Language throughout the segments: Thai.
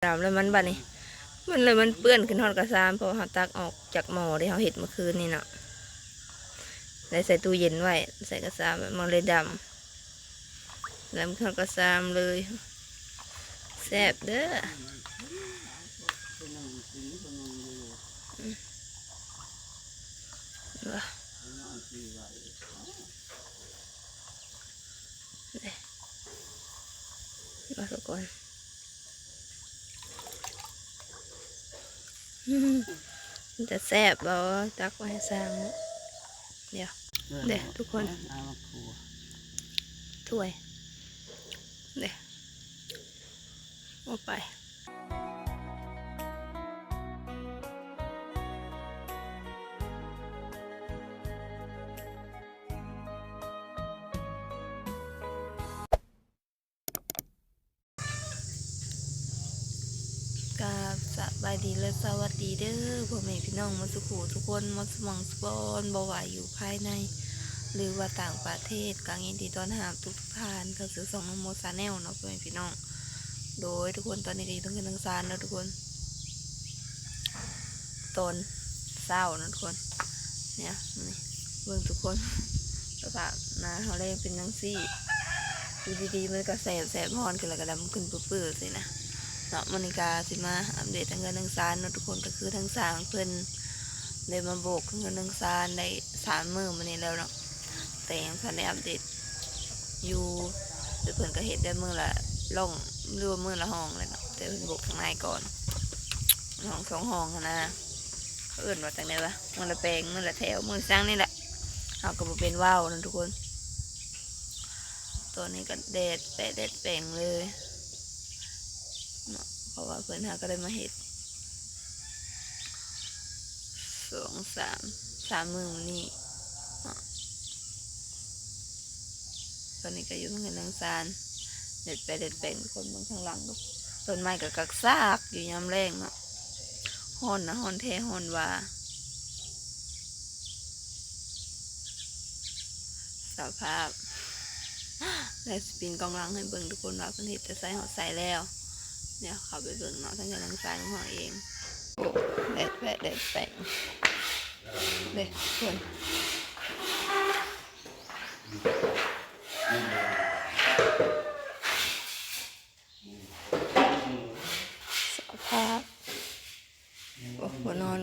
ดำแล้วมันบัดนี้มันเปื้อนขึ้นทอดกระซามเพราะเขาตักออกจากหม้อที่เขาเห็ดเมื่อคืนนี่เนาะได้ใส่ตู้เย็นไว้ใส่กระซามมันเลยดำแล้วทอดกระซามเลยแซ่บเด้อมาทุกคนจะแซ่บบ่ตักไว้ให้สร้างเดี๋ยวเดี๋ยวทุกคนถ้วยเดี๋ยวเอาไปกราบสบายดีและสวัสดีเด้อพ่อแม่พี่น้องมาสุขทุกคนมาสมองสปอนบ่ว่าอยู่ภายในหรือว่าต่างประเทศกลางยินดีต้อนรับทุกท่านเข้าสู่ช่องน้องโมซาแนลเนาะพ่อแม่พี่น้องโดยทุกคนตอนนี้ก็อยู่ทั้งเงินทั้งซานแล้วทุกคนตนเศร้านะทุกคนเนี่ยนี่เบิ่งทุกคนสภาพนาเขาเลยเป็นนังซี่อยู่ดีๆมันก็แสบฮอนขึ้นแล้วก็ดำขึ้นเปื้อๆสินะเนาะมณิกาสิมาอัปเดตทั้งเงินทั้งซานเนาะทุกคนก็คือทั้งสางเพิ่นได้มาโบกทั้งเงินทั้งซานได้3 มื้อมานี้แล้วเนาะแต่ยังทันได้อัปเดตอยู่เพิ่นก็เห็นได้มื้อละล่องรวมมื้อละห้องเลยเนาะแต่เพิ่นโบกข้างในก่อนห้อง2 ห้องนะเขาเอื่นว่าจังไดวะมื้อละแปลงมื้อละแถวมื้อสร้างนี่แหละเอาก็บ่เป็นว่าวนะทุกคนตัวนี้ก็แดดแปะแดดแปลงเลยเพราะว่าเพื่อนหาก็ได้มาเห็ด3 มื้อนี่ตอนนี้ก็อยู่ตรงนี้ลังซานเด็ดไปเด็ดเป็นคนบางข้างหลังต้นไม้กับกักซากอยู่ยามแรงเนาะฮ้อนนะฮ้อนแท้ฮ้อนว่าสภาพได้สปินกองลังให้เบิ่งทุกคนว่าเพิ่นเฮ็ดจะใส่หอดใส่แล้วเนี่ยเข้าไปเบิ่งเนาะทั้งลังซานของเขาเองโอ้เด็ดแปะเด็ดแปะเด็ดคนสภาพโอ้โหนอน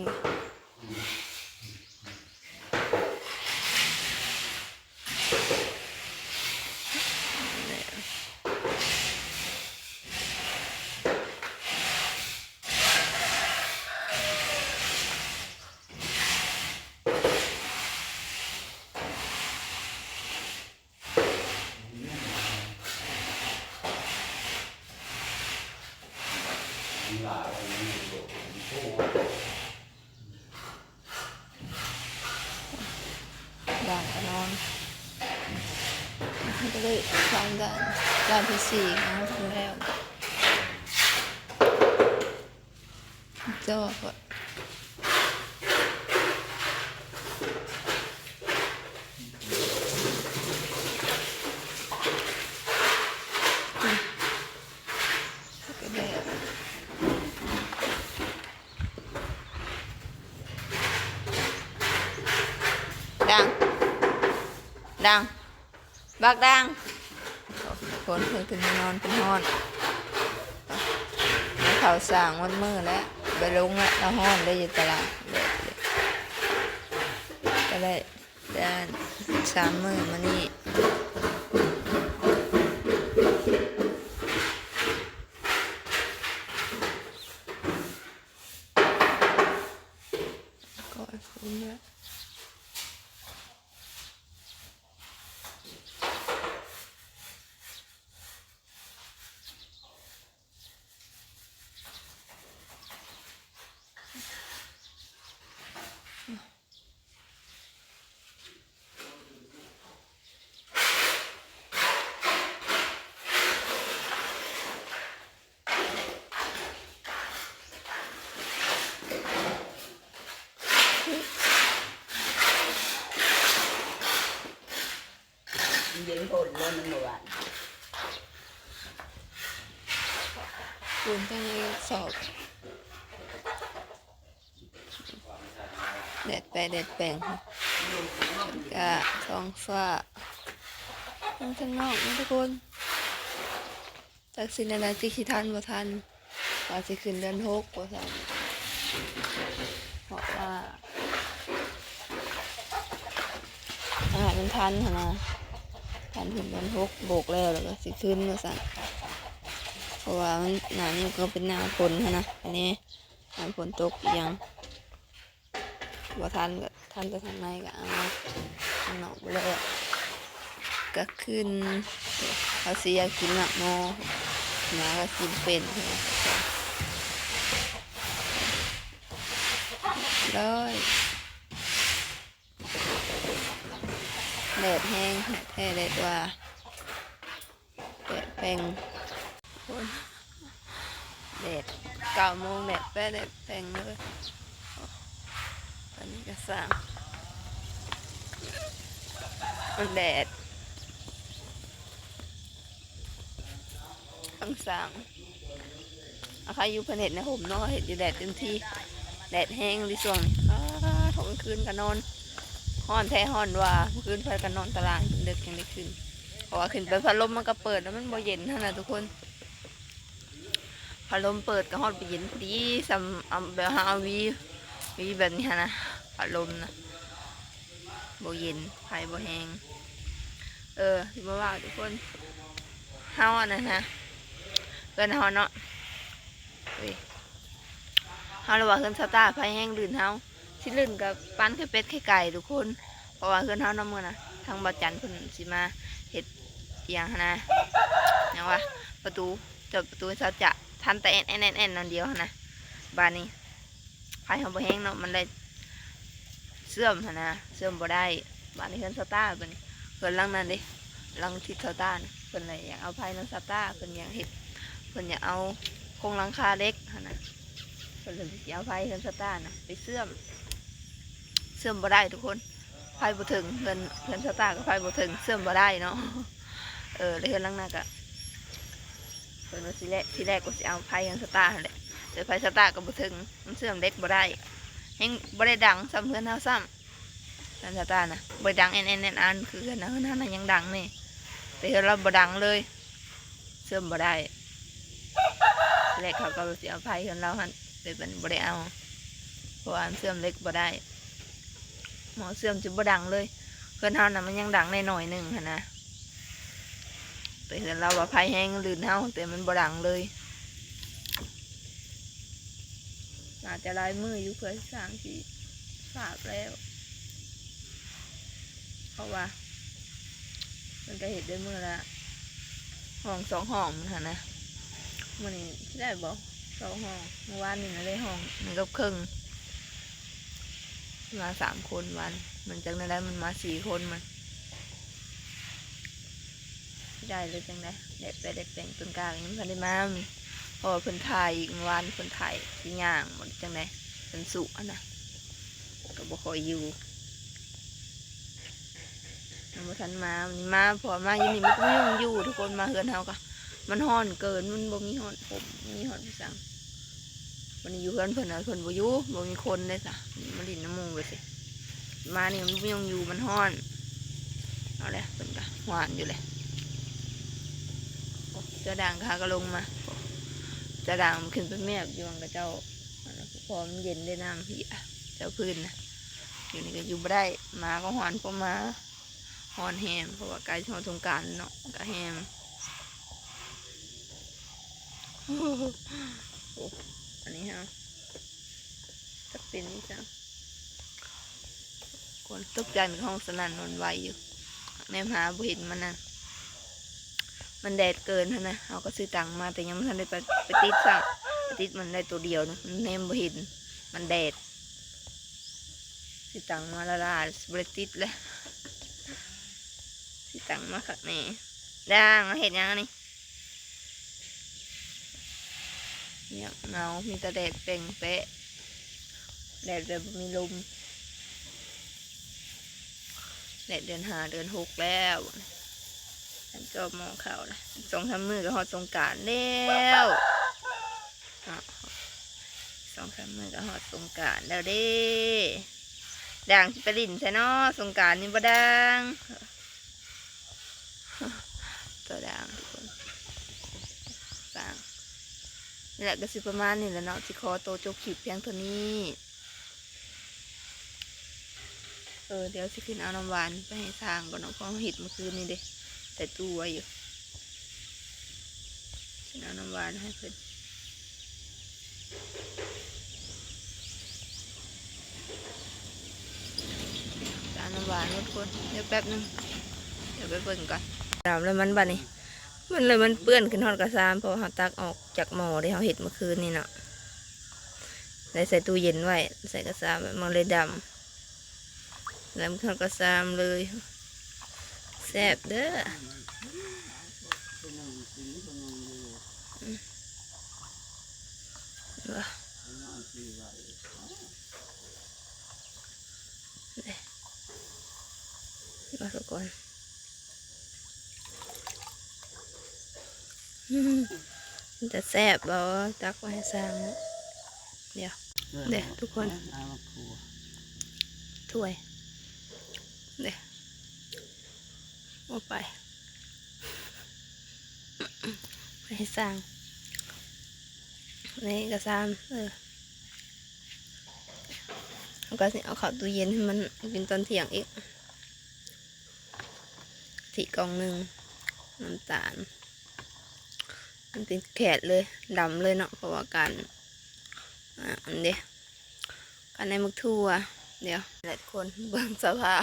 ด่างก็นอนก็เลยฟังด้านที่4นะทำแล้วเจ้าก็ดังบักดังคนเพิ่งขึ้นมานอนเป็นห้อนเขาสั่งวันมือแล้วไปลงแล้วห้อนได้อยู่ตลาดก็ได้3 มื้อมานี่ก็คุ้มแล้วเย็นโหดเลยมันหวาน ปูนตั้งในสอบแดดไปแดดแปลงกะท้องฟ้าข้างนอกนะทุกคนจากสินอะไรที่ขี้ทันบ่ทันว่าสิขึ้นเดือน6บ่ทันเพราะว่าอาหารมันทันหั่นนะทันถึงเดือน6โบกแล้วก็สิขึ้นว่าซั่นเพราะว่ามันหน้านี้ก็เป็นหน้าฝนหั่นนะอันนี้หน้าฝนตกอีกอย่างบ่ทันก็ทันแต่ทางในก็เอาข้างนอกบ่แล้วก็ขึ้นเขาสิอยากกินหนักโมหมาก็กินเป็นเลยแดดแห้งแท้แดดว่าแดดแปงคนแดด9 โมงแดดแดดแปงเลยตอนนี้ก็สั่งมันแดดทั้งสั่งใครอยู่เพื่อนเห็ดนะผมเนาะเห็ดอยู่แดดเต็มที่แดดแห้งดิส่วงถงคืนกันนอนห้อนแท้ห้อนว่าคืนเพื่อนกันนอนตารางเด็กยังได้ขึ้นเพราะว่าขึ้นไปพัดลมมันก็เปิดแล้วมันบ่เย็นนะทุกคนพัดลมเปิดก็ห้อนไปเย็นพอดีซ้ำแบบฮาวีแบบนี้นะพัดลมนะบ่เย็นไฟบ่แห้งที่มาว่าทุกคนเฮาอันนั้นนะเกินเฮาเนาะเฮาเลยว่าเกินสตาร์ไฟแห้งลื่นเฮาที่ลื่นกับปั้นไข่เป็ดไข่ไก่ทุกคนเพราะว่าเกินเฮาน้ำมือนะทางบ่จันเพิ่นสิมาเฮ็ดอย่างนะอย่างว่าประตูจดประตูเสาจะทันแต่แอนนั่นเดียวนะบ้านนี้ไฟเฮาบ่แห้งเนาะมันเลยเสื่อมนะเสื่อมบ่ได้บ้านนี้เกินสตาร์เป็นเกินลังนั้นดิลังทิศสตาร์เพิ่นเลยอยากเอาไฟนันสตาร์เพิ่นอยากเฮ็ดเพิ่นอยากเอาโครงหลังคาเล็กนะเพิ่นเลยเอาไฟเพิ่นสตาร์นะไปเสื่อมบ่ได้ทุกคนไฟบ่ถึงเพิ่นสตาร์กับไฟบ่ถึงเสื่อมบ่ได้เนาะเลยเพิ่นหลังนั้นก็เพิ่นว่าทีแรกก็สิเอาไฟเพิ่นสตาร์นั่นแหละแต่ไฟสตาร์ก็บ่ถึงมันเสื่อมเล็กบ่ได้แฮงบ่ได้ดังซ้ำเพิ่นเฮาซ้ำเพิ่นสตาร์นะบ่ดังแอนคือเพิ่นน่ะยังดังนี่แต่เราบ่ดังเลยเสื่อมบ่ได้แรกเขาก็เสียไฟของเราหันเป็นบ่ได้เอาเพราะว่าเสื่อมเล็กบ่ได้หมอเสื่อมจะบ่ดังเลยเพื่อนเฮาน่ะมันยังดังในหน่อยหนึ่งค่ะนะแต่เห็นเราว่าไฟแห้งลื่นเฮาแต่มันบ่ดังเลยอาจจะลายมืออยู่เพื่อสร้างที่ฝากแล้วเพราะว่ามันก็เห็นด้วยมือละห้อง2 ห้องค่ะนะมันนี่ได้บอก2 ห้องเมื่อวานนี่นะได้ห้อง1 กับครึ่งมา3 คนมันจังได้มันมา4 คนมันได้เลยจังได้เด็ดไปเด็ดแปลงต้นกลางยังพันได้มาพอเพิ่นถ่ายอีกเมื่อวานเพิ่นถ่ายที่ย่างหมดจังได้เป็นสุอันนะก็บ่ค่อยอยู่มาทันมาวันนี้มาพอมาอยู่นี่มันก็ไม่ยุ่งอยู่ทุกคนมาเฮือนเฮาก็มันฮ้อนเกินมันบ่มีฮ้อนผมมีฮ้อนพี่สังวันนี้อยู่เฮือนเพิ่นเพิ่นบ่อยู่บ่มีคนเลยจ้ะมาดินน้ำมูกไปสิมานี่มันไม่ยุ่งอยู่มันฮ้อนเอาเลยเพิ่นก็หวานอยู่เลยเจ้าด่างค่ะก็ลงมาเจ้าด่างมันขึ้นไปแม่อยู่กับเจ้าพอมันเย็นได้น้ำพี่เจ้าพื้นนะอยู่นี่ก็อยู่ไม่ได้มาก็หอนเพราะมาหอนแฮมเพราะว่าใกล้ช่วงสงกรานต์เนาะก็แฮมอันนี้ฮะจะเป็นนี่จ้ะคนตกใจในห้องสนั่นวันไหวอยู่แม่หาบุหินมันนะมันแดดเกินนะเราก็ซื้อตังมาแต่ยังไม่ทันได้ไปติดสั่งติดมันได้ตัวเดียวนะแนมบุหินมันแดดซื้อตังมาละลาบริติดเลยซื้อตังมาขัดนี่ด่างเห็นยังนี่เนี่ยเงามีแต่แดดเปล่งเป๊ะแดดแบบมีลมแดดเดือน5 เดือน6แล้วฉันก็มองเขาเลย2 3 มือก็หอดสงกรานต์แล้ว อ่ะ2-3 มื้อก็ฮอดสงกรานต์แล้วเด้ด่างสิไปลิ้นใช่เนาะสงกรานต์นี่บ่ด่างตัวด่างทุกคนด่างนี่แหละก็สิประมาณนี้แหละเนาะสิขอโตวจบคลิปเพียงเท่านี้เดี๋ยวสิขึ้นเอาน้ำหวานไปให้สร้างก่อนเนาะเพราะเห็ดเมื่อคืนนี่เด้ใส่ตู้ไว้อยู่ขึ้นเอาน้ำหวานให้เพิ่นเอาน้ำหวานทุกคนเดี๋ยวแป๊บนึงเดี๋ยวไปเบิ่งก่อนตามแล้วมันบัดนี้มันเปื้อนขึ้นทอดกระซามเพราะเขาตักออกจากหม้อที่เขาเห็ดเมื่อคืนนี่เนาะได้ใส่ตู้เย็นไว้ใส่กระซามมันเลยดำแล้วมันทอดกระซามเลยแซ่บเด้อว้าทุกคนมันจะแซ่บบ่ตักไว้ให้สร้างเดี๋ยวทุกคนถ้วยเดี๋ยวเอาไปให้สร้างนี่กระซามแล้วก็เอาเข้าตู้เย็นให้มันกินตอนเที่ยงอีกที่กล่องหนึ่งน้ำตาลมันเป็นแขดเลยดำเลยเนาะเพราะว่าการอันเดียวการในมึกทั่วเดี๋ยวหลายคนเบิ่งสภาพ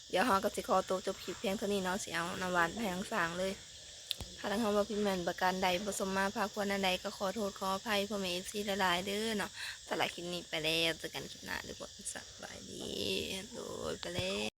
เดี๋ยวเราก็สิขอตัวจบคลิปเพียงเท่านี้เนาะสิเอาน้ำหวานแพงสางเลยถ้าทางเขาว่าพิมพ์แมนประการใดผสมมาภาคควรอันใดก็ขอโทษขออภัยพ่อแม่เอฟซีหลายๆเด้อเนาะสำหรับคลิปนี้ไปแล้วเจอกันคลิปหน้าทุกคนสบายดีโดยไปแล้ว